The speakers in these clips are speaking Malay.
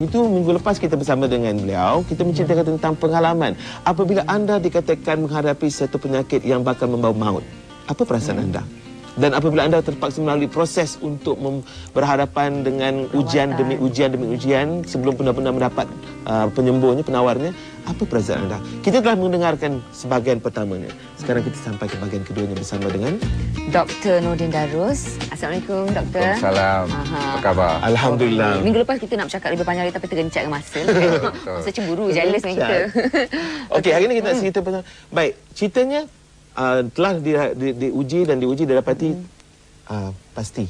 Itu minggu lepas kita bersama dengan beliau, kita menceritakan tentang pengalaman. Apabila anda dikatakan menghadapi satu penyakit yang bakal membawa maut, apa perasaan anda? Dan apabila anda terpaksa melalui proses untuk berhadapan dengan ujian demi ujian sebelum benar-benar mendapat penyembuhnya, penawarnya, apa perasaan anda? Kita telah mendengarkan sebahagian pertamanya. Sekarang kita sampai ke bahagian keduanya bersama dengan Dr. Nordin Darus. Assalamualaikum, Doktor. Waalaikumsalam. Apa khabar? Alhamdulillah. Minggu lepas kita nak bercakap lebih panjang lagi tapi tergencet dengan masa. Masa cemburu, jealous dengan kita. Okey, hari ini kita nak cerita pasal... Baik, ceritanya telah diuji dan didapati pasti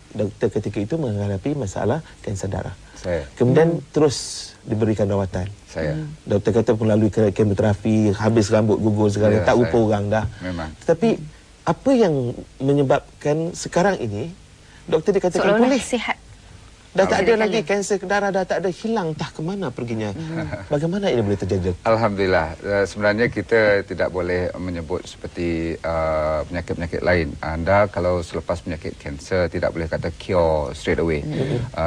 doktor ketika itu menghadapi masalah kanser darah. Saya. Kemudian terus diberikan rawatan. Saya. Doktor kata melalui kemoterapi, habis rambut gugur segala, tak rupa orang dah. Memang. Tetapi apa yang menyebabkan sekarang ini doktor dikatakan pulih, sihat. dah tak ada lagi kanser darah, dah tak ada, hilang entah ke mana perginya. Bagaimana ini boleh terjadi? Alhamdulillah. Sebenarnya kita tidak boleh menyebut seperti penyakit-penyakit lain. Anda kalau selepas penyakit kanser tidak boleh kata cure straight away.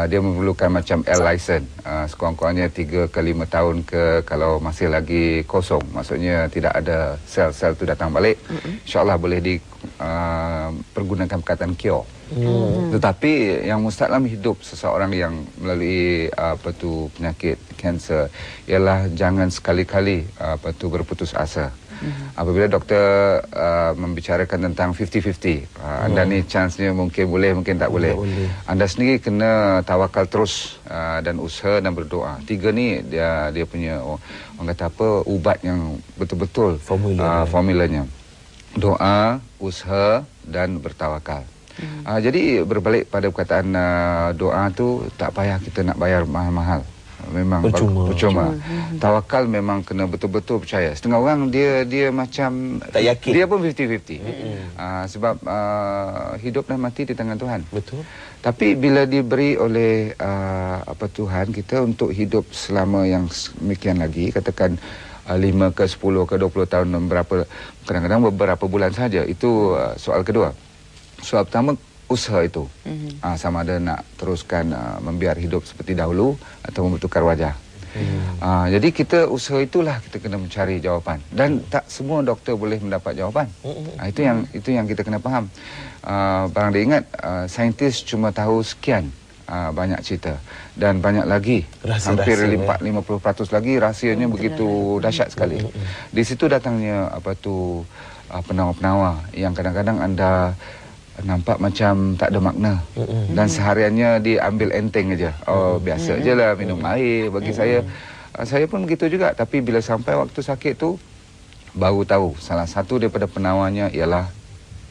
Dia memerlukan macam L license. Sekurang-kurangnya 3 ke 5 tahun ke, kalau masih lagi kosong, maksudnya tidak ada sel-sel itu datang balik, insya-Allah boleh dipergunakan perkataan cure. Tetapi yang mustahil hidup seseorang yang melalui penyakit kanser ialah jangan sekali-kali berputus asa. Apabila doktor membicarakan tentang 50-50, anda ni chance-nya mungkin boleh, mungkin tak boleh. Anda sendiri kena tawakal terus dan usaha dan berdoa. 3 ni dia punya orang kata apa, ubat yang betul-betul formulanya. Doa, usaha dan bertawakal. Jadi berbalik pada perkataan doa tu, tak payah kita nak bayar mahal-mahal. Memang percuma. Tawakal memang kena betul-betul percaya. Setengah orang dia macam tak yakin. Dia pun 50-50. Sebab hidup dan mati di tangan Tuhan. Betul. Tapi bila diberi oleh Tuhan kita untuk hidup selama yang semikian lagi, katakan 5 ke 10 ke 20 tahun, kadang-kadang beberapa bulan saja, itu soal kedua. Soal pertama, usaha itu. Sama ada nak teruskan membiar hidup seperti dahulu atau bertukar wajah. Jadi kita usaha itulah kita kena mencari jawapan. Dan tak semua doktor boleh mendapat jawapan. Itu yang kita kena faham. Barang dia ingat, saintis cuma tahu sekian banyak cerita. Dan banyak lagi, hampir 50% lagi rahsianya begitu dahsyat sekali. Di situ datangnya penawar-penawar yang kadang-kadang anda nampak macam tak ada makna. Dan sehariannya diambil enteng aja. Biasa je lah minum air bagi saya. Saya pun begitu juga. Tapi bila sampai waktu sakit tu, baru tahu salah satu daripada penawarnya ialah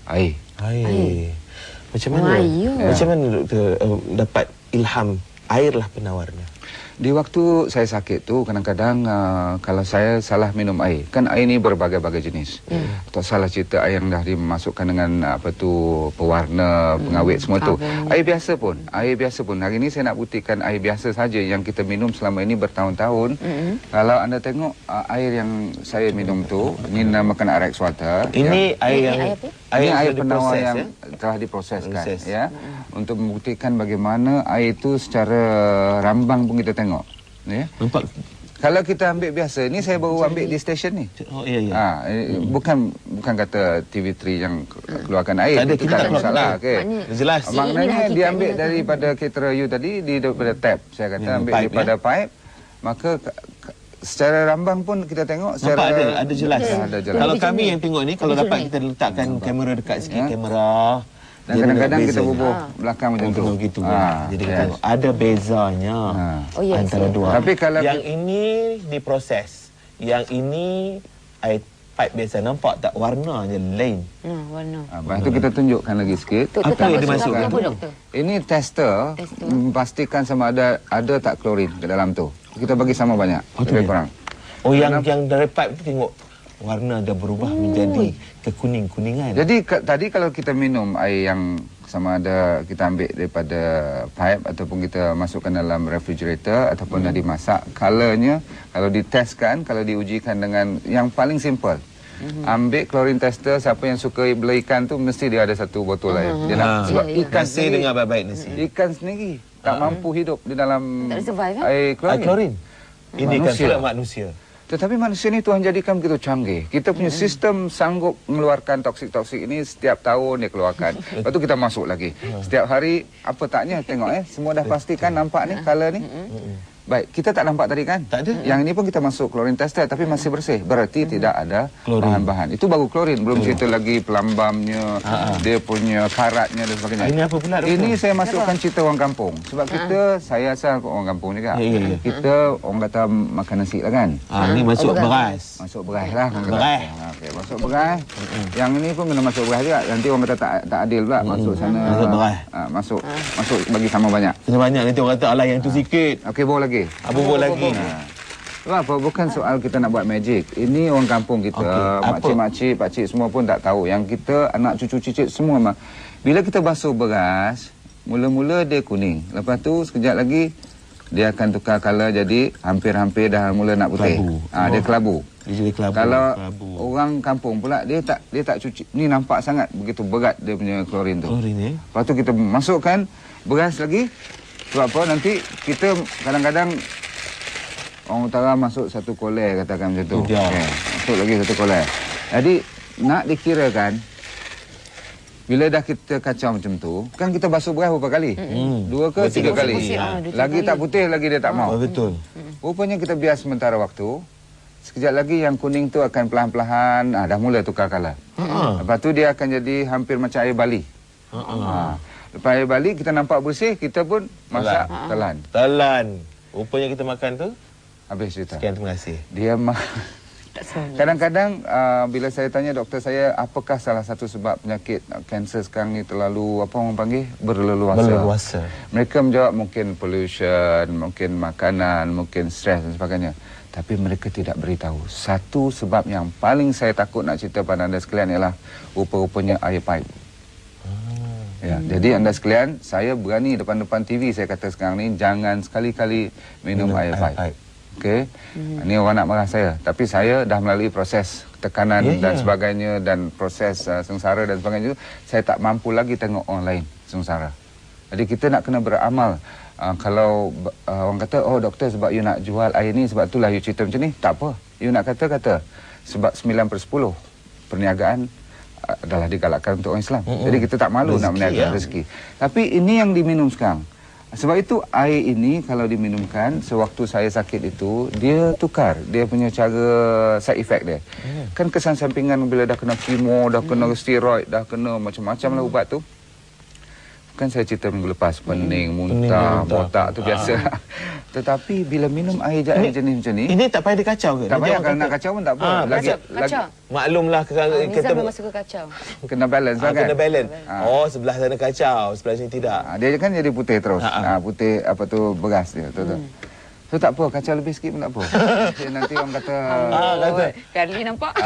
air. Macam mana? Macam mana doktor dapat ilham airlah penawarnya? Di waktu saya sakit tu, kadang-kadang kalau saya salah minum air, kan air ni berbagai-bagai jenis. Atau salah cerita air yang dah dimasukkan dengan pewarna, pengawet semua tu. Air biasa pun. Hari ni saya nak buktikan air biasa saja yang kita minum selama ini bertahun-tahun. Kalau anda tengok air yang saya minum tu, ini namakan Arex water. Ini air penawar yang telah diproseskan, ya, untuk membuktikan bagaimana air itu secara rambang pun kita tengok. Ya. Nampak. Kalau kita ambil biasa, ni saya baru ambil di stesen ni. Bukan kata TV3 yang keluarkan air, itu tak ada masalah. Jelas. Maknanya dia ambil daripada caterer you tadi, daripada tap. Saya kata ambil daripada pipe. Maka secara rambang pun kita tengok secara ada jelas. Kalau kami yang tengok ni, kalau dapat kita letakkan kamera dekat sikit, kamera. Dan kadang-kadang kita bubuh belakang macam tu. Gitu. Jadi kita tengok ada bezanya antara dua. Tapi kalau yang ini diproses, yang ini air pipe biasa, nampak tak warnanya lain. Warna. Lepas tu kita tunjukkan lagi sikit. Apa yang dimasukkan? Ini tester memastikan sama ada tak klorin ke dalam tu. Kita bagi sama banyak, lebih kurang. Yang dari pipe tu tengok warna dah berubah menjadi kekuning-kuningan. Jadi tadi kalau kita minum air yang sama ada kita ambil daripada pipe ataupun kita masukkan dalam refrigerator ataupun dah dimasak, colornya kalau ditestkan, kalau diujikan dengan yang paling simple. Ambil klorin tester, siapa yang suka bela ikan tu mesti dia ada satu botol air. Dia nak, sebab ikan sendiri dengan baik-baik nasi. Ikan sendiri tak mampu hidup di dalam Tak boleh survive, kan? air klorin. Klorin. Ini kan Manusia. pula manusia. Tetapi manusia ni Tuhan jadikan begitu canggih. Kita punya sistem sanggup mengeluarkan toksik-toksik ini setiap tahun dia keluarkan. Lepas tu kita masuk lagi. Setiap hari, apa taknya tengok semua dah pastikan nampak ni, color ni. Baik, kita tak nampak tadi kan? Tak ada. Yang ini pun kita masuk klorin tester tapi masih bersih. Berarti tidak ada Klorin. bahan-bahan. Itu baru klorin. Belum cerita lagi pelambamnya, dia punya karatnya dan sebagainya. Ini apa pula, doktor? Ini saya masukkan cerita orang kampung. Sebab kita, saya asal orang kampung juga. Ya, ya, ya. Kita orang kata makan nasi lah kan? Ini masuk beras. Masuk beras lah. orang kata. Beras. Okey, masuk beras. Yang ini pun kena masuk beras juga. Nanti orang kata tak adil pula. Masuk sana. Masuk beras. Masuk bagi sama banyak. Kena banyak nanti orang kata alah yang tu sikit. Okey, bawa lagi. Bubur lagi. Sebab apa? Bukan soal kita nak buat magic. Ini orang kampung kita. Okey, Makcik-makcik, pakcik semua pun tak tahu. Yang kita, anak cucu cicit semua memang. Bila kita basuh beras, mula-mula dia kuning. Lepas tu sekejap lagi, dia akan tukar color jadi hampir-hampir dah mula nak putih. Kelabu. Dia kelabu. Dia jadi kelabu. Kalau Kelabu. orang kampung pula, dia tak cuci. Ni nampak sangat begitu berat dia punya klorin tu. Klorin Lepas tu kita masukkan beras lagi. Sebab apa? Nanti kita kadang-kadang orang utara masuk satu kolej katakan macam tu. Ya. Okay. Masuk lagi satu kolej. Jadi nak dikirakan bila dah kita kacau macam tu, kan kita basuh beras berapa kali? 2 ke 3 kali. Lagi tak putih lagi dia tak mau. Betul. Rupanya kita biar sementara waktu. Sekejap lagi yang kuning tu akan perlahan-lahan dah mula tukar color. Lepas tu dia akan jadi hampir macam air bali. Lepas air bali kita nampak bersih, kita pun masak telan. Telan. Rupanya kita makan tu. Habis cerita. Sekian, terima kasih. Dia kadang-kadang bila saya tanya doktor saya apakah salah satu sebab penyakit kanser sekarang ni terlalu apa orang panggil berleluasa. Mereka menjawab mungkin pollution, mungkin makanan, mungkin stres dan sebagainya. Tapi mereka tidak beritahu. Satu sebab yang paling saya takut nak cerita pada anda sekalian ialah rupa-rupanya air paip. Ya, jadi anda sekalian, saya berani depan-depan TV saya kata sekarang ni jangan sekali-kali minum air paip. Okey. Ini orang nak marah saya, tapi saya dah melalui proses tekanan dan sebagainya dan proses sengsara dan sebagainya. Saya tak mampu lagi tengok orang lain sengsara. Jadi kita nak kena beramal. Kalau orang kata, oh doktor sebab you nak jual air ni sebab itulah you cerita macam ni, tak apa. You nak kata sebab 9/10 perniagaan adalah digalakkan untuk orang Islam. Jadi kita tak malu rezeki, nak meniaga rezeki. Tapi ini yang diminum sekarang. Sebab itu air ini kalau diminumkan sewaktu saya sakit itu dia tukar dia punya cara side effect dia. Kan kesan sampingan bila dah kena kemo, dah kena steroid, dah kena macam-macam lah ubat tu. Kan saya cerita minggu lepas pening, muntah, botak tu biasa. Tetapi bila minum air jenis macam ni, ini tak payah dikacau ke? Tak payah, kalau nak kacau pun tak apa. Lagi maklumlah kita memang suka kacau. Kena balance lah kan. Kena balance. Oh, sebelah sana kacau, sebelah sini tidak. Dia kan jadi putih terus. Putih apa tu beras dia, betul. So tak apa, kacau lebih sikit pun tak apa. Nanti orang kata Carly nampak.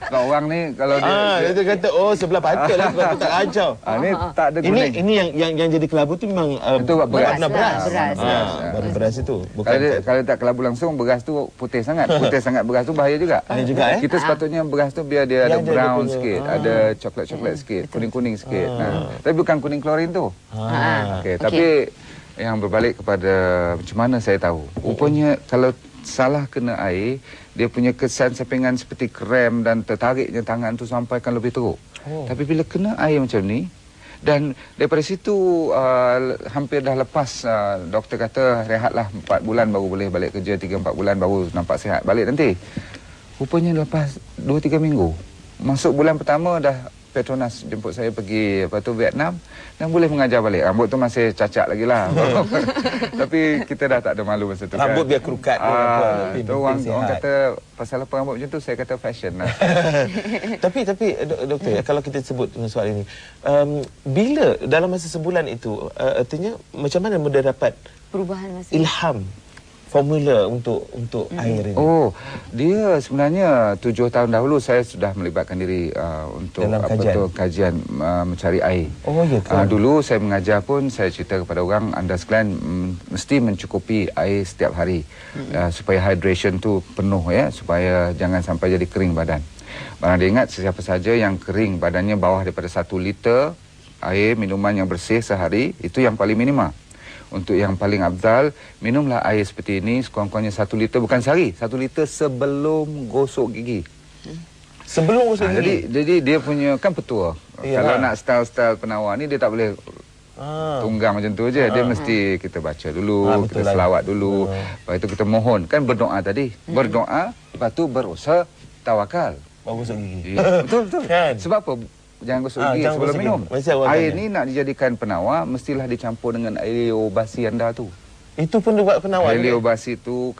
Kalau orang ni kalau dia kata oh sebelah patutlah sebab tu tak kacau. Ni tak ada guna. Ini yang jadi kelabu tu memang itu beras. Beras itu. Bukan kalau tak kelabu langsung beras tu putih sangat. Putih sangat beras tu bahaya juga. Kita sepatutnya beras tu biar dia ada brown sikit, ada coklat-coklat sikit, kuning-kuning sikit. Tapi bukan kuning klorin tu. Okey, tapi yang berbalik kepada macam mana saya tahu. Rupanya kalau salah kena air, dia punya kesan sampingan seperti krem dan tertariknya tangan tu sampai kan lebih teruk. Tapi bila kena air macam ni, dan daripada situ hampir dah lepas, doktor kata rehatlah 4 bulan baru boleh balik kerja, 3-4 bulan baru nampak sihat balik nanti. Rupanya lepas 2-3 minggu, masuk bulan pertama dah Petronas jemput saya pergi Vietnam dan boleh mengajar balik. Rambut tu masih cacat lagi lah. Tapi kita dah tak ada malu masa tu. Rambut biar kerukat. Orang kata pasal apa rambut macam tu, saya kata fashion lah. Tapi doktor, kalau kita sebut soal ini, bila dalam masa sebulan itu, artinya macam mana mudah dapat perubahan masa ilham formula untuk air ini? Oh, dia sebenarnya 7 tahun dahulu saya sudah melibatkan diri untuk kajian mencari air. Oh, ya ke? Dulu saya mengajar pun saya cerita kepada orang, anda sekalian mesti mencukupi air setiap hari supaya hydration tu penuh ya, supaya jangan sampai jadi kering badan. Barang dia ingat sesiapa saja yang kering badannya bawah daripada 1 liter air minuman yang bersih sehari, itu yang paling minima. Untuk yang paling afdal, minumlah air seperti ini sekurang-kurangnya 1 liter, bukan sehari, 1 liter sebelum gosok gigi. Sebelum gosok gigi. Jadi dia punya kan petua. Kalau nak style-style penawar ni dia tak boleh tunggang macam tu je. Dia mesti kita baca dulu, kita selawat dulu. Lepas itu kita mohon, kan berdoa tadi. Berdoa, lepas tu berusaha tawakal. Baru gosok gigi. Betul. Kan? Sebab apa? Jangan gosok gigi jangan sebelum gosok minum. gigi. Air ni nak dijadikan penawar, mestilah dicampur dengan air basi anda tu. Itu pun dia buat penawar. Air basi tu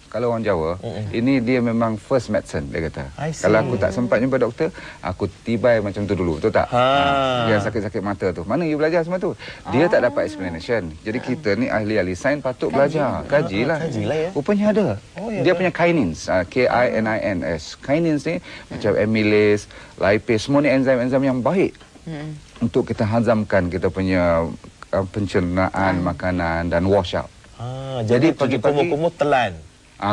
kalau orang Jawa, ini dia memang first medicine, dia kata. Kalau aku tak sempat jumpa doktor, aku tibai macam tu dulu, betul tak? Yang sakit-sakit mata tu. Mana you belajar semua tu? Dia tak dapat explanation. Jadi kita ni ahli-ahli sains patut belajar. Kajilah ya. Rupanya ada. Dia punya kinins, K-I-N-I-N-S. Kinins ni macam amylase, lipase, semua ni enzim-enzim yang baik untuk kita hazamkan kita punya pencernaan makanan dan wash out. Jadi pergi kumur-kumur telan.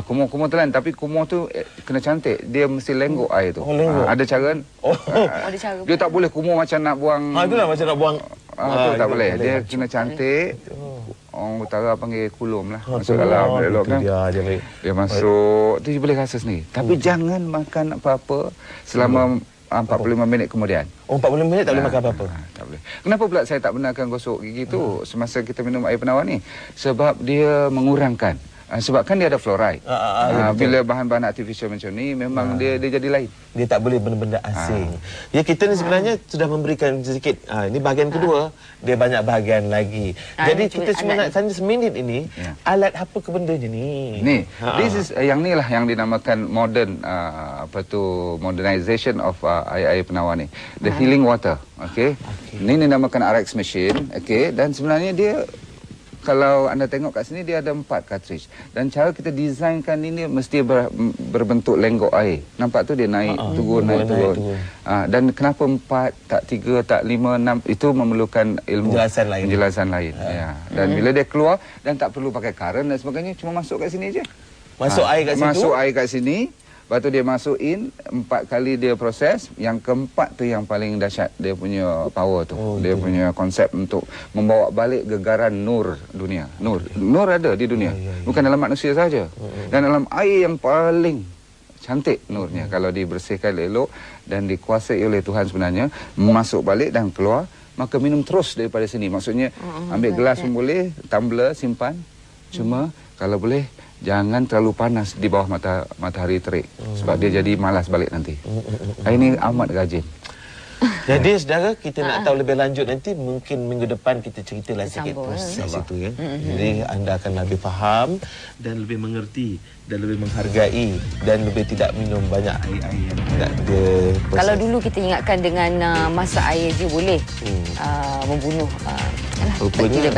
Kumur telan, tapi kumur tu kena cantik. Dia mesti lenggok air tu. Ada cara. Ada cara. Dia tak boleh kumur macam nak buang. Itulah macam nak buang. Tu tak boleh. Dia kena cantik. Orang utara panggil kulum lah. Masuk dalam elok kan. Dia masuk, tu dia boleh rasa sendiri. Tapi jangan makan apa-apa selama 45 minit kemudian. 45 minit tak boleh makan apa-apa? Tak boleh. Kenapa pula saya tak benarkan gosok gigi tu semasa kita minum air penawar ni? Sebab dia mengurangkan. Sebab kan dia ada fluoride. Bila bahan-bahan artificial macam ni, memang dia jadi lain. Dia tak boleh benda-benda asing. Ya, kita ni sebenarnya sudah memberikan sedikit. Ini bahagian kedua, dia banyak bahagian lagi. Jadi kita cuma nak tanya seminit ini, alat apa ke bendanya ni? Ni, this is yang ni lah yang dinamakan modernization of air penawar ni. The healing water, okay? Ni dinamakan RX machine, okay? Dan sebenarnya dia, kalau anda tengok kat sini, dia ada 4 cartridge. Dan cara kita designkan ini mesti berbentuk lenggok air. Nampak tu dia naik, turun. Dan kenapa 4, tak 3, tak 5, 6, itu memerlukan ilmu. Penjelasan lain. Ya. Dan bila dia keluar, dan tak perlu pakai current dan sebagainya, cuma masuk kat sini je. Masuk air kat situ? Masuk air kat sini. Lepas tu dia masuk in, 4 kali dia proses. Yang keempat tu yang paling dahsyat. Dia punya power tu. Dia punya konsep untuk membawa balik gegaran nur dunia. Nur ada di dunia. Bukan dalam manusia saja. Dan dalam air yang paling cantik nurnya. Kalau dibersihkan elok dan dikuasai oleh Tuhan sebenarnya, masuk balik dan keluar, maka minum terus daripada sini. Maksudnya ambil gelas pun boleh, tumbler simpan. Cuma kalau boleh, jangan terlalu panas di bawah matahari terik. Sebab dia jadi malas balik nanti. Ini amat rajin. Jadi saudara, kita nak tahu lebih lanjut nanti, mungkin minggu depan kita ceritalah sikit proses itu ya. Jadi anda akan lebih faham dan lebih mengerti dan lebih menghargai dan lebih tidak minum banyak air-air yang tidak ada proses. Kalau dulu kita ingatkan dengan masak air je boleh membunuh bakteria. Rupanya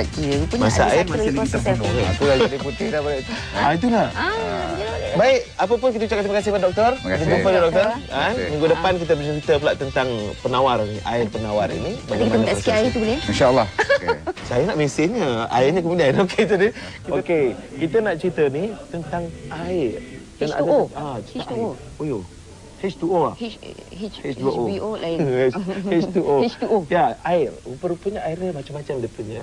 masak air masih kita bunuh. Aku dah jadi putih dah balik tu. Itulah. Baik, apa pun kita ucapkan terima kasih kepada doktor. Kita jumpa ya doktor. Minggu depan kita bercerita pula tentang penawar ni, air penawar ini. Nanti kita minta sikit air tu boleh? InsyaAllah. Saya nak mesinnya, airnya kemudian. Okey tadi. Okey, kita nak cerita ni tentang air. H2O. H2O. Oh yo. H2O lah. H2O lain. H2O. H2O. Ya, air. Rupa-rupanya airnya macam-macam dia punya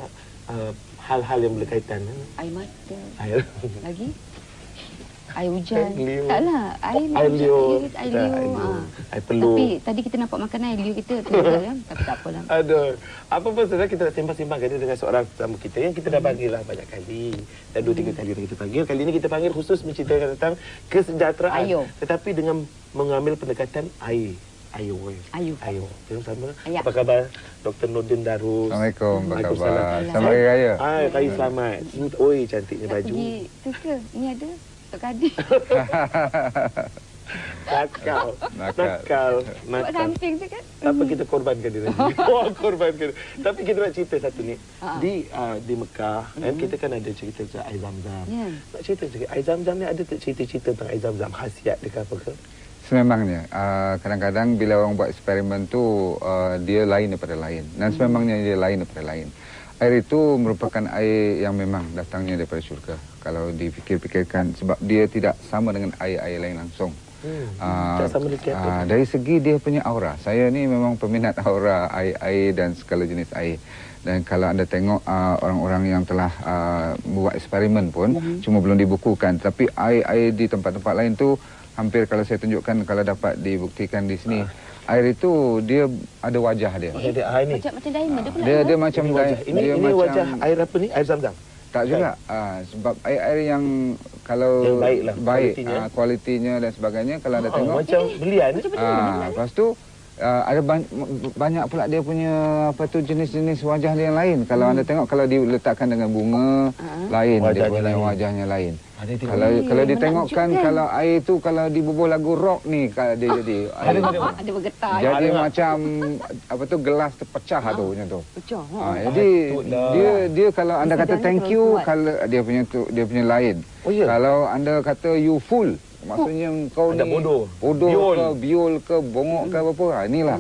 hal-hal yang berkaitan. Air mata. Air. Lagi? Air hujan. Taklah, air liur. Air peluh. Tapi tadi kita nampak makanan air liur kita terlepas kan. Tapi tak apalah. Aduh. Apa pun saudara, kita nak sembang-sembangkan dia dengan seorang tetamu kita yang kita dah panggil lah banyak kali. Dah 2-3 kali dah kita panggil. Kali ini kita panggil khusus menceritakan tentang kesejahteraan. Tetapi dengan mengambil pendekatan air. Ayu. Sama. Apa khabar Dr. Nordin Darus? Assalamualaikum. Apa khabar? Selamat Hari Raya. Raya selamat. Oi, cantiknya baju. Pergi tu ke? Ni ada. Kadir. Nakal. Buat samping je kan? Apa kita korbankan dia nanti? Korbankan. Tapi kita nak cerita satu ni. Di Mekah, kita kan ada cerita air Zam-Zam. Nak cerita sikit, air Zam-Zam ni ada tak cerita-cerita tentang air Zam-Zam? Khasiat dia ke apa ke? Sememangnya. Kadang-kadang bila orang buat eksperimen tu, dia lain daripada lain. Dan sememangnya dia lain daripada lain. Air itu merupakan air yang memang datangnya daripada syurga. Kalau dipikir-pikirkan, sebab dia tidak sama dengan air-air lain langsung. Tak sama dari segi dia punya aura. Saya ni memang peminat aura air-air dan segala jenis air. Dan kalau anda tengok orang-orang yang telah buat eksperimen pun cuma belum dibukukan, tapi air di tempat-tempat lain tu hampir kalau saya tunjukkan, kalau dapat dibuktikan di sini, air itu dia ada wajah dia. Dia air ni. Macam diamond dia pula. Dia macam wajah. Ini macam, wajah air apa ni? Air Zam-Zam. tak juga. Sebab air yang kalau yang baiklah, baik kualitinya. dan sebagainya, kalau anda tengok macam belian. lepas tu ada banyak pula dia punya apa tu jenis-jenis wajah dia yang lain. Kalau anda tengok, kalau diletakkan dengan bunga lain, dia punya wajahnya lain. Kalau ditengokkan, kalau air tu kalau dibubuh lagu rock ni, dia jadi Ada bergetar. jadi macam apa tu, gelas terpecah tu macam tu. Pecah. Jadi dia kalau anda kata thank you, kalau dia punya lain. Kalau anda kata you full, maksudnya kau anda ni bodoh ke biol ke bongok ke apa, inilah.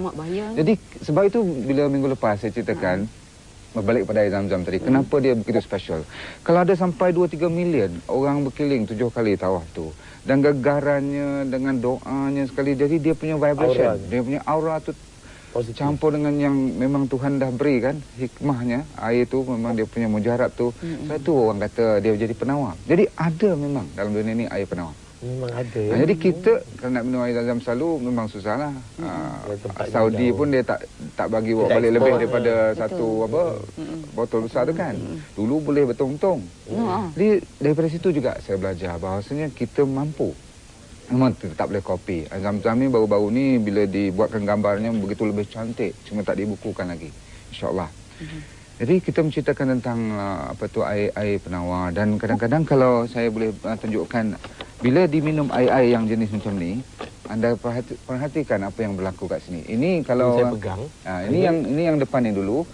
Jadi sebab itu bila minggu lepas saya ceritakan berbalik pada air Zam-Zam tadi, kenapa dia begitu special. Kalau ada sampai 2-3 million orang berkeliling 7 kali tawaf tu, dan gegarannya dengan doanya sekali, jadi dia punya vibration, dia punya aura tu campur dengan yang memang Tuhan dah beri kan, hikmahnya. Air tu memang dia punya mujarab tu. Satu orang kata dia jadi penawar. Jadi ada memang dalam dunia ni air penawar. Memang ada. Jadi kita kalau nak minum air Zam-Zam selalu memang susahlah. Saudi pun dia tak bagi bawa balik lebih daripada satu botol besar tu kan. Dulu boleh bertong-tong. Jadi daripada situ juga saya belajar bahawasanya kita mampu. Memang tak boleh kopi. Zam-Zam ni baru-baru ni bila dibuatkan gambarnya begitu lebih cantik, cuma tak dibukukan lagi. InsyaAllah. Jadi kita menceritakan tentang apa tu air penawar, dan kadang-kadang kalau saya boleh tunjukkan, bila diminum air-air yang jenis macam ni, anda perhatikan apa yang berlaku kat sini. Ini kalau saya pegang, ini yang depan ni dulu.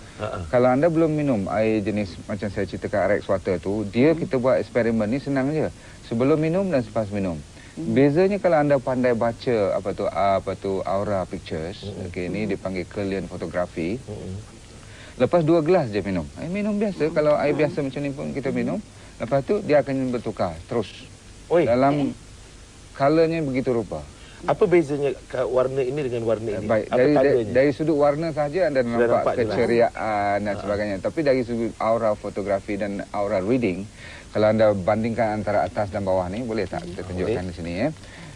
Kalau anda belum minum air jenis macam saya ceritakan RX water tu, kita buat eksperimen ni senang je. Sebelum minum dan selepas minum. Bezanya kalau anda pandai baca apa tu aura pictures, okey, ini dipanggil Kirlian photography. Lepas 2 gelas je minum. Air minum biasa, kalau air biasa macam ni pun kita minum, lepas tu dia akan bertukar terus. Dalam colornya begitu rupa. Apa bezanya warna ini dengan warna ini? Baik, dari sudut warna saja anda nampak keceriaan dan sebagainya. Tapi dari sudut aura fotografi dan aura reading, kalau anda bandingkan antara atas dan bawah ni, boleh tak kita tunjukkan di sini ya.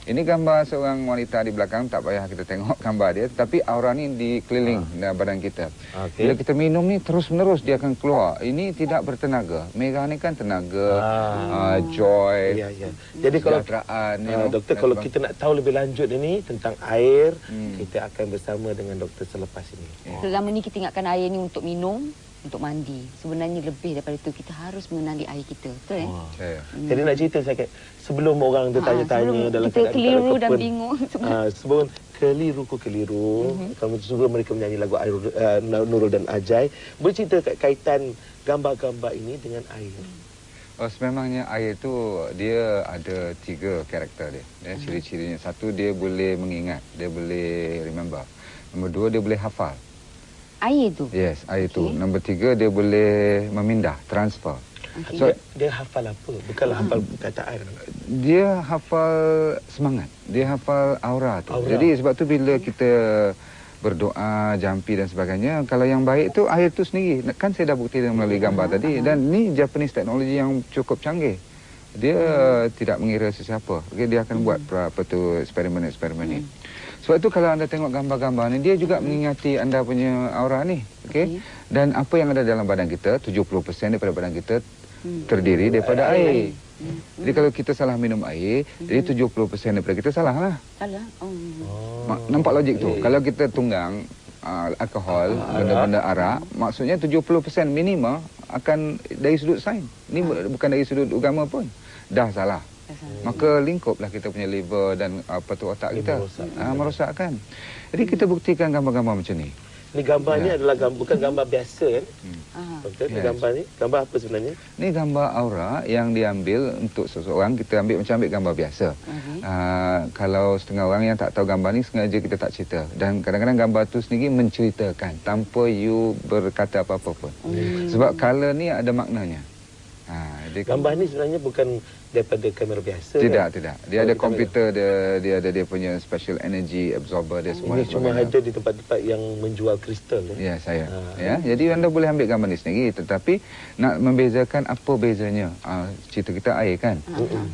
Ini gambar seorang wanita di belakang, tak payah kita tengok gambar dia, tapi aura ni dikeliling dalam badan kita. Bila kita minum ni terus-menerus dia akan keluar. Ini tidak bertenaga. Merah ni kan tenaga, joy, jadi kalau doktor, kalau kita nak tahu lebih lanjut ini tentang air, kita akan bersama dengan doktor selepas ini. Selama ni kita ingatkan air ni untuk minum, untuk mandi. Sebenarnya lebih daripada itu, kita harus mengenali air kita. Betul Jadi nak cerita saya, sebelum orang tu tanya-tanya dalam kita keliru dan bingung. Sebelum keliru, kamu suruh mereka menyanyi lagu Nurul dan Ajai. Boleh cerita kaitan gambar-gambar ini dengan air? Sememangnya air tu dia ada 3 karakter dia. Ciri-cirinya, satu, dia boleh mengingat, dia boleh remember. Nombor 2, dia boleh hafal. Air tu? Yes, air tu. Nombor 3, dia boleh memindah, transfer. So, dia hafal apa? Bukanlah hafal perkataan. Dia hafal semangat. Dia hafal aura tu. Jadi sebab tu bila kita berdoa, jampi dan sebagainya, kalau yang baik tu air tu sendiri. Kan saya dah buktikan melalui gambar tadi. Dan ni Japanese teknologi yang cukup canggih. Dia tidak mengira sesiapa. Dia akan buat eksperimen-eksperimen ni. Sebab itu kalau anda tengok gambar-gambar ni, dia juga mengingati anda punya aura ni. Dan apa yang ada dalam badan kita, 70% daripada badan kita terdiri daripada air. Jadi kalau kita salah minum air, jadi 70% daripada kita salah lah. Nampak logik tu? Kalau kita tunggang alkohol, benda-benda arak, maksudnya 70% minima akan dari sudut sains. Ini bukan dari sudut agama pun. Dah salah. Maka lingkuplah kita punya liver dan otak kita merosakkan. Jadi kita buktikan gambar-gambar macam ni. Ini gambar ni adalah bukan gambar biasa kan? Betul, gambar ni gambar apa sebenarnya? Ini gambar aura yang diambil untuk seseorang. Kita ambil gambar biasa. Kalau setengah orang yang tak tahu gambar ni, sengaja kita tak cerita. Dan kadang-kadang gambar tu sendiri menceritakan tanpa you berkata apa-apa pun. Sebab color ni ada maknanya. Gambar ni sebenarnya bukan daripada kamera biasa. Tidak, kan? tidak. Dia ada komputer, dia ada dia punya special energy absorber dia semua. Ini cuma ada di tempat-tempat yang menjual kristal. Ya, saya. Ya, jadi anda boleh ambil gambar ni sendiri, tetapi nak membezakan apa bezanya. Cerita kita air kan.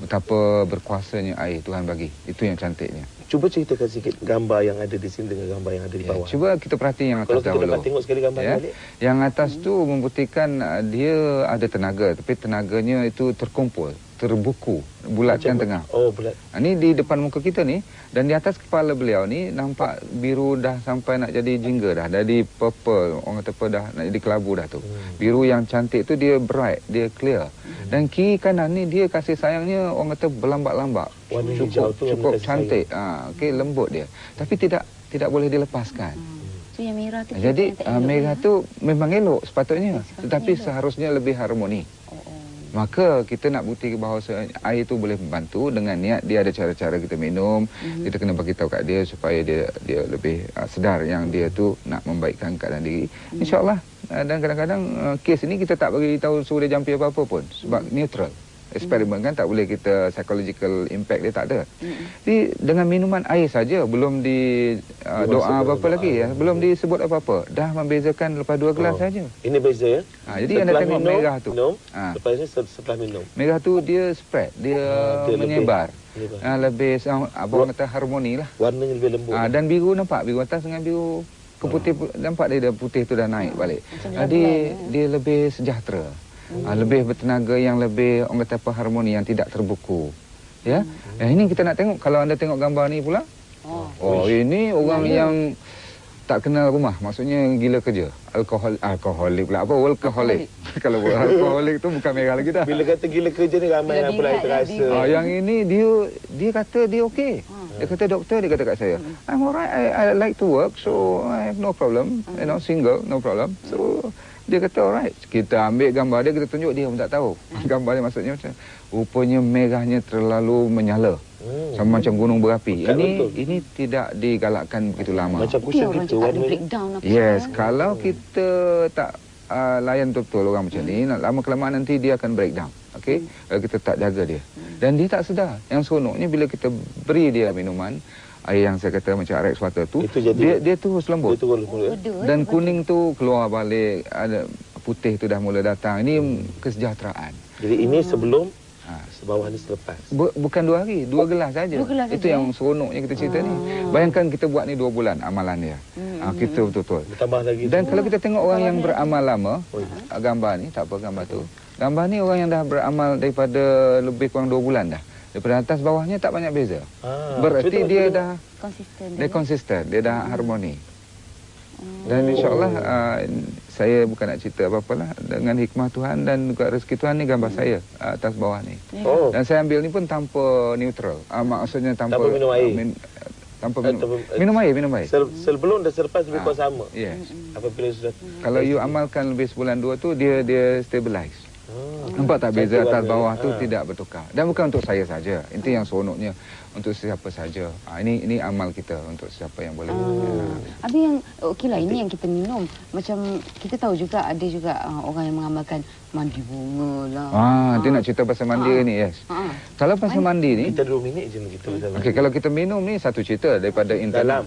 Betapa berkuasanya air Tuhan bagi. Itu yang cantiknya. Cuba ceritakan sikit gambar yang ada di sini dengan gambar yang ada di bawah. Cuba kita perhati yang atas Kalau kita dahulu. dapat tengok sekali gambar balik. Yang atas tu membuktikan dia ada tenaga, tapi tenaganya itu terkumpul, terbuku, bulat kan tengah. Oh, bulat. Ini di depan muka kita ni, dan di atas kepala beliau ni nampak biru dah sampai nak jadi jingga dah. Jadi purple, orang kata apa dah nak jadi kelabu dah tu. Biru yang cantik tu dia bright, dia clear. Dan kiri kanan ni dia kasih sayangnya orang kata berlambak-lambak. Warna hijau tu cukup cantik. Okey, lembut dia. Tapi tidak boleh dilepaskan. So yang merah tu. Jadi merah tu memang elok sepatutnya, tetapi seharusnya lebih harmoni. Maka kita nak bukti bahawa air itu boleh membantu dengan niat dia ada cara-cara kita minum. Kita kena bagi tahu kat dia supaya dia lebih sedar yang dia tu nak membaikkan keadaan diri. InsyaAllah. Dan kadang-kadang kes ini kita tak bagi tahu suruh dia jampi apa-apa pun sebab neutral. Eksperimen kan tak boleh kita psychological impact dia tak ada. Jadi dengan minuman air saja belum di doa apa-apa lagi ya, belum disebut apa-apa, dah membezakan lepas 2 gelas saja. Ini beza ya. Jadi anda tengok minum, merah tu. Lepas ni setelah minum. Merah tu dia spread, dia menyebar. Lebih abang kata harmoni lah. Warnanya lebih lembut. Dan biru nampak, biru atas dengan biru keputih nampak dia putih tu dah naik balik. Jadi dia lebih sejahtera. Lebih bertenaga, yang lebih orang kata apa, harmoni yang tidak terbuku. Ya. Ini kita nak tengok, kalau anda tengok gambar ni pula. Ini orang yang tak kenal rumah, maksudnya gila kerja. Alkoholik pula apa? Workaholic. Kalau alkoholik tu bukan merah lagi dah. Bila kata gila kerja ni ramai yang pula terasa. Yang ini dia kata dia okey. Dia kata doktor, dia kata kat saya, I'm alright, I like to work, so I have no problem. Single, no problem. So dia kata alright, kita ambil gambar dia, kita tunjuk, dia pun tak tahu. Gambar dia maksudnya macam, rupanya merahnya terlalu menyala. Sama macam gunung berapi. Ini tidak digalakkan begitu lama. Macam kusut gitu. Yes, kalau kita tak layan betul-betul orang macam ni, lama-kelamaan nanti dia akan breakdown. Okey, kita tak jaga dia. Dan dia tak sedar. Yang seronoknya bila kita beri dia minuman, air yang saya kata macam RX water tu, dia terus lembut. Dan kuning tu keluar balik, ada putih tu dah mula datang. Ini kesejahteraan. Jadi ini sebelum, sebawah ni selepas. Bukan 2 hari, 2 gelas saja. Itu yang seronoknya kita cerita ni. Bayangkan kita buat ni 2 bulan amalan dia. Kita betul-betul. Tambah lagi. Dan kalau kita tengok orang yang beramal lama, gambar ni, tak apa gambar tu. Gambar ni orang yang dah beramal daripada lebih kurang 2 bulan dah. Daripada atas bawahnya tak banyak beza. Berarti dia dah konsisten, dia dah harmoni. Dan insyaAllah saya bukan nak cerita apa-apalah, dengan hikmah Tuhan dan juga rezeki Tuhan ni gambar saya atas bawah ni. Dan saya ambil ni pun tanpa neutral. Maksudnya tanpa minum air. Minum air. Sebelum dan selepas lebih kurang sama. Yes. Apabila sudah. Kalau you amalkan lebih sebulan 2 tu, dia stabilize. Nampak tak beza atas bawah tu tidak bertukar. Dan bukan untuk saya saja. Itu yang seronoknya untuk siapa saja. Ini amal kita untuk siapa yang boleh. Habis yang okeylah, ini yang kita minum. Macam kita tahu juga ada juga orang yang mengamalkan mandi bunga lah. Dia nak cerita pasal mandi ni, yes. Kalau pasal mandi ni, kita 2 minit je kita pasal. Okey, kalau kita minum ni satu cerita daripada internal,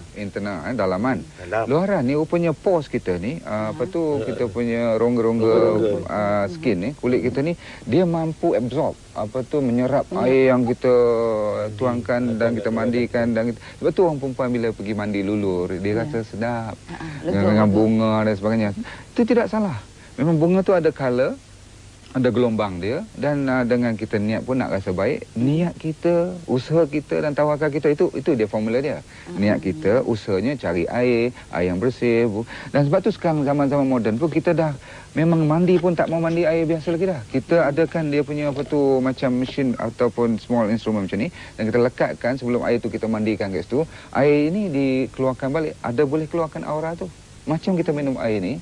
dalaman. Luaran ni rupanya pores kita ni, kita punya rongga-rongga skin ni, kulit kita ni, dia mampu absorb menyerap air yang kita tuangkan dan kita mandikan. Dan sebab tu orang perempuan bila pergi mandi lulur, dia rasa sedap dengan bunga dan sebagainya. Itu tidak salah. Memang bunga tu ada color, ada gelombang dia, dan dengan kita niat pun nak rasa baik, niat kita, usaha kita dan tawakal kita, itu dia formula dia. Niat kita, usahanya cari air yang bersih. Dan sebab tu sekarang zaman-zaman moden pun kita dah memang mandi pun tak mau mandi air biasa lagi dah. Kita adakan dia punya macam mesin ataupun small instrument macam ni, dan kita lekatkan sebelum air tu kita mandikan kat situ. Air ini dikeluarkan balik, ada boleh keluarkan aura tu. Macam kita minum air ni.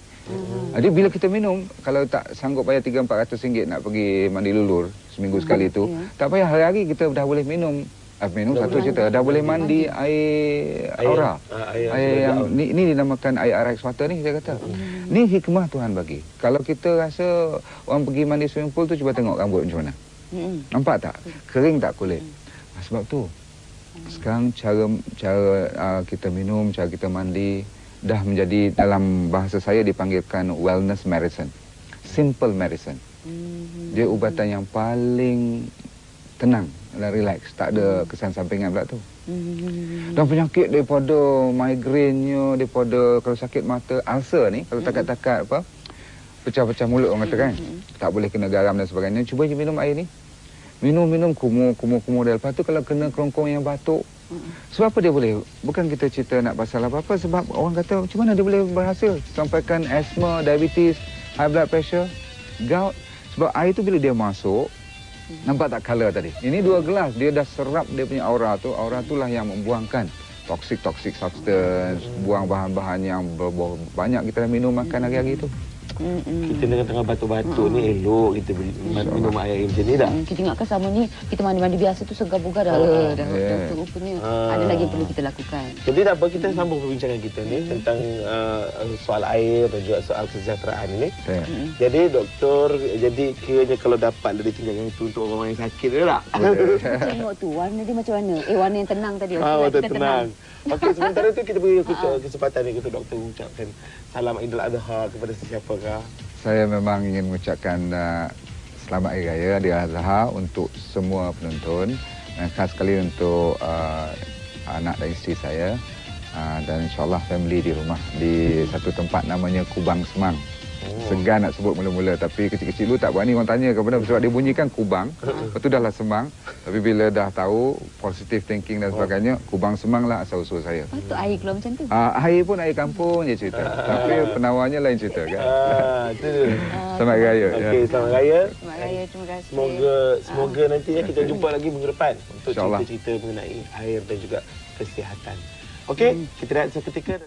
Jadi bila kita minum, kalau tak sanggup bayar 300-400 ringgit nak pergi mandi lulur seminggu sekali tu, tak payah, hari-hari kita dah boleh minum minum satu cerita. Dah boleh mandi air aura. Air yang ni dinamakan air RX water ni, saya kata. Ni hikmah Tuhan bagi. Kalau kita rasa orang pergi mandi swimming pool tu, cuba tengok rambut macam mana. Nampak tak? Kering tak kulit? Sebab tu sekarang cara kita minum, cara kita mandi dah menjadi, dalam bahasa saya dipanggilkan wellness medicine. Simple medicine. Dia ubatan yang paling tenang dan relax, tak ada kesan sampingan pula tu. Dan penyakit daripada migrainenya, daripada kalau sakit mata, ulcer ni, kalau takat-takat apa, pecah-pecah mulut orang kata kan, tak boleh kena garam dan sebagainya, cuba je minum air ni. Minum kumur. Dan lepas tu kalau kena kerongkong yang batuk, sebab apa dia boleh? Bukan kita cerita nak pasal apa-apa, sebab orang kata macam mana dia boleh berhasil sampaikan asma, diabetes, high blood pressure, gout. Sebab air tu bila dia masuk, nampak tak colour tadi? Ini 2 gelas, dia dah serap dia punya aura tu. Aura itulah yang membuangkan toxic substance, buang bahan-bahan yang banyak kita dah minum makan hari-hari tu. Kita tengah batuk-batuk ni elok kita minum air macam ni tak? Kita ingatkan sama ni, kita mandi-mandi biasa tu segar bugar dah. Dah rupanya ada lagi yang perlu kita lakukan. Jadi tak apa, kita sambung perbincangan kita ni tentang soal air dan juga soal kesejahteraan ni. Jadi doktor, jadi kiranya kalau dapat dari tinggalkan itu untuk orang yang sakit ke tak? Tengok tu, warna dia macam mana? Warna yang tenang tadi. Warna tenang. Okey, sementara tu kita beri kesempatan ni untuk doktor mengucapkan salam Idul Adha kepada sesiapakah. Saya memang ingin mengucapkan selamat Hari Raya Idul Adha untuk semua penonton, khas sekali untuk anak dan isteri saya, dan insyaAllah family di rumah di satu tempat namanya Kubang Semang. Segan nak sebut mula-mula, tapi kecil-kecil dulu tak berani orang tanya kepada, sebab dia bunyikan Kubang, lepas tu dah lah Semang. Tapi bila dah tahu positive thinking dan sebagainya, Kubang Semang lah asal-usul saya. Patut air keluar macam tu. Air pun air kampung je cerita, tapi penawarnya lain cerita kan. Selamat Hari Raya. Okey, selamat Raya. Selamat Raya, terima kasih. Semoga nanti kita jumpa lagi minggu depan untuk InsyaAllah. cerita-cerita mengenai air dan juga kesihatan. Okey, kita lihat seketika.